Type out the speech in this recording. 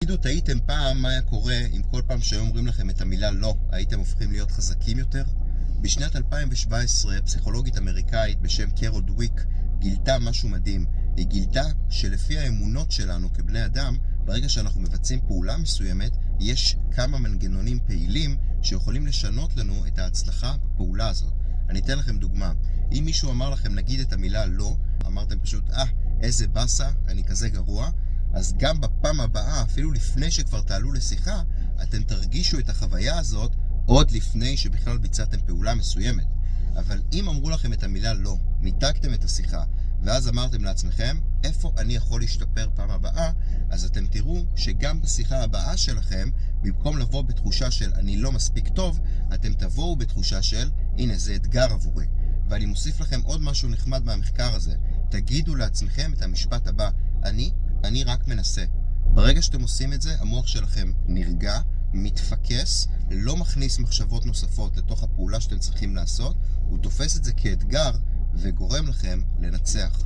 תגידו, תהיתם פעם מה היה קורה אם כל פעם שהיו אומרים לכם את המילה לא, הייתם הופכים להיות חזקים יותר? בשנת 2017, פסיכולוגית אמריקאית בשם קרול דוויק גילתה משהו מדהים. היא גילתה שלפי האמונות שלנו כבני אדם, ברגע שאנחנו מבצעים פעולה מסוימת, יש כמה מנגנונים פעילים שיכולים לשנות לנו את ההצלחה בפעולה הזאת. אני אתן לכם דוגמה. אם מישהו אמר לכם נגיד את המילה לא, אמרתם פשוט, איזה בסה, אני כזה גרוע, אז גם בפעם הבאה, אפילו לפני שכבר תעלו לשיחה, אתם תרגישו את החוויה הזאת עוד לפני שבכלל ביצעתם פעולה מסוימת. אבל אם אמרו לכם את המילה לא, ניתקתם את השיחה, ואז אמרתם לעצמכם, איפה אני יכול להשתפר פעם הבאה, אז אתם תראו שגם בשיחה הבאה שלכם, במקום לבוא בתחושה של אני לא מספיק טוב, אתם תבואו בתחושה של הנה זה אתגר עבורי. ואני מוסיף לכם עוד משהו נחמד מהמחקר הזה. תגידו לעצמכם את המשפט הבא, אני רק מנסה. ברגע שאתם עושים את זה, המוח שלכם נרגע, מתפקס, לא מכניס מחשבות נוספות לתוך הפעולה שאתם צריכים לעשות, הוא תופס את זה כאתגר וגורם לכם לנצח.